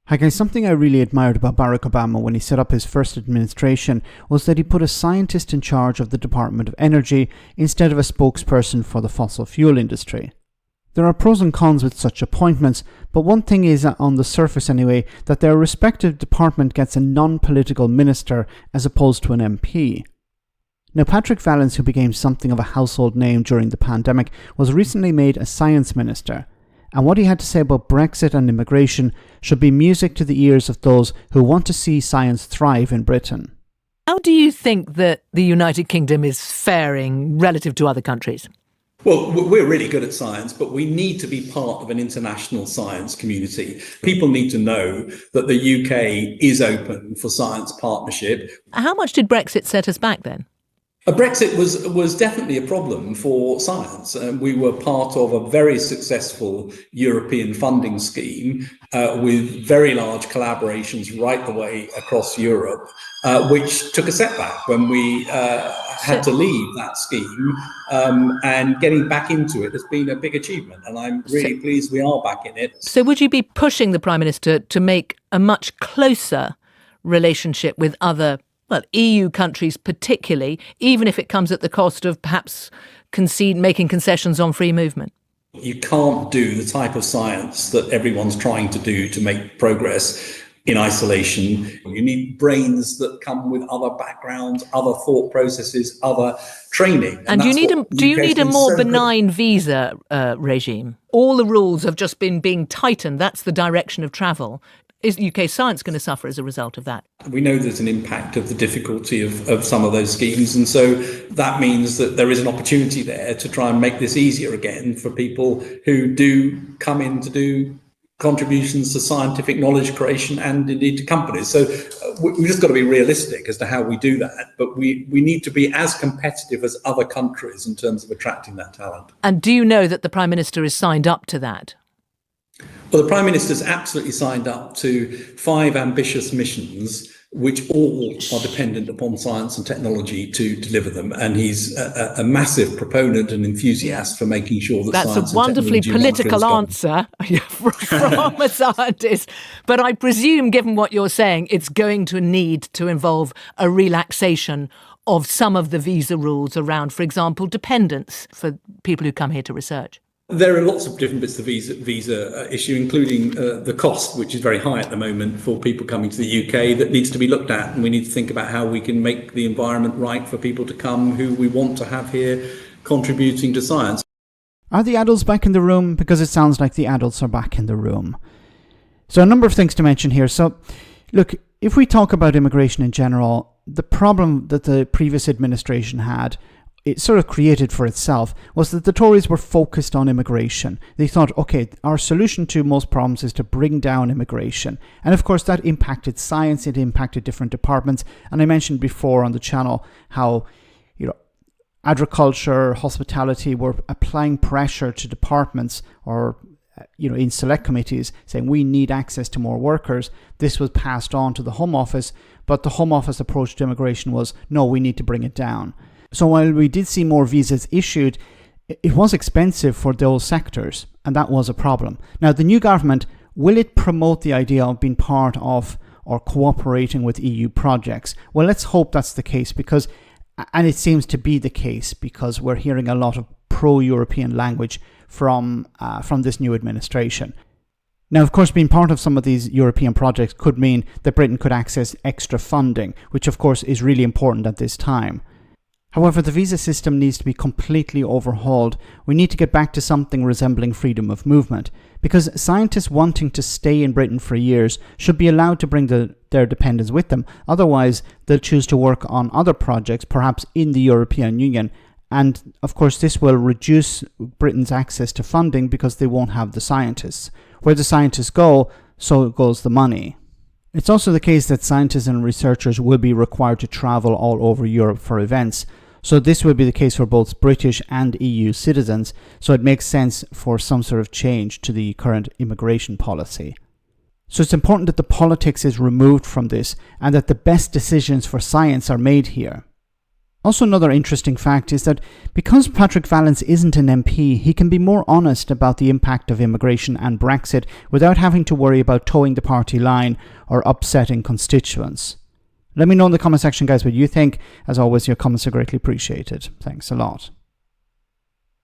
Hi guys, something I really admired about Barack Obama when he set up his first administration was that he put a scientist in charge of the Department of Energy instead of a spokesperson for the fossil fuel industry. There are pros and cons with such appointments, but one thing is, on the surface anyway, that their respective department gets a non-political minister as opposed to an MP. Now, Patrick Vallance, who became something of a household name during the pandemic, was recently made a science minister. And what he had to say about Brexit and immigration should be music to the ears of those who want to see science thrive in Britain. How do you think that the United Kingdom is faring relative to other countries? Well, we're really good at science, but we need to be part of an international science community. People need to know that the UK is open for science partnership. How much did Brexit set us back then? Brexit was definitely a problem for science. We were part of a very successful European funding scheme with very large collaborations right the way across Europe, which took a setback when we had to leave that scheme. And getting back into it has been a big achievement. And I'm really pleased we are back in it. So would you be pushing the Prime Minister to make a much closer relationship with other EU countries particularly, even if it comes at the cost of perhaps making concessions on free movement? You can't do the type of science that everyone's trying to do to make progress in isolation. You need brains that come with other backgrounds, other thought processes, other training. And do you need a more benign visa regime? All the rules have just been being tightened. That's the direction of travel. Is UK science going to suffer as a result of that? We know there's an impact of the difficulty of some of those schemes. And so that means that there is an opportunity there to try and make this easier again for people who do come in to do contributions to scientific knowledge creation and indeed to companies. So we've just got to be realistic as to how we do that. But we need to be as competitive as other countries in terms of attracting that talent. And do you know that the Prime Minister is signed up to that? Well, the Prime Minister's absolutely signed up to 5 ambitious missions, which all are dependent upon science and technology to deliver them. And he's a massive proponent and enthusiast for making sure that that's science a wonderfully and technology political answer from a scientist. But I presume, given what you're saying, it's going to need to involve a relaxation of some of the visa rules around, for example, dependence for people who come here to research. There are lots of different bits of the visa issue, including the cost, which is very high at the moment for people coming to the UK, that needs to be looked at. And we need to think about how we can make the environment right for people to come who we want to have here contributing to science. Are the adults back in the room? Because it sounds like the adults are back in the room. So a number of things to mention here. So look, if we talk about immigration in general, the problem that the previous administration had, it sort of created for itself, was that the Tories were focused on immigration. They thought, okay, our solution to most problems is to bring down immigration. And of course, that impacted science, it impacted different departments. And I mentioned before on the channel how, agriculture, hospitality were applying pressure to departments or, in select committees saying we need access to more workers. This was passed on to the Home Office, but the Home Office approach to immigration was, no, we need to bring it down. So while we did see more visas issued, it was expensive for those sectors, and that was a problem. Now, the new government, will it promote the idea of being part of or cooperating with EU projects? Well, let's hope that's the case, and it seems to be the case, because we're hearing a lot of pro-European language from this new administration. Now, of course, being part of some of these European projects could mean that Britain could access extra funding, which of course is really important at this time. However, the visa system needs to be completely overhauled. We need to get back to something resembling freedom of movement, because scientists wanting to stay in Britain for years should be allowed to bring their dependents with them. Otherwise, they'll choose to work on other projects, perhaps in the European Union. And of course, this will reduce Britain's access to funding because they won't have the scientists. Where the scientists go, so goes the money. It's also the case that scientists and researchers will be required to travel all over Europe for events. So this will be the case for both British and EU citizens, so it makes sense for some sort of change to the current immigration policy. So it's important that the politics is removed from this and that the best decisions for science are made here. Also, another interesting fact is that because Patrick Vallance isn't an MP, he can be more honest about the impact of immigration and Brexit without having to worry about towing the party line or upsetting constituents. Let me know in the comment section, guys, what you think. As always, your comments are greatly appreciated. Thanks a lot.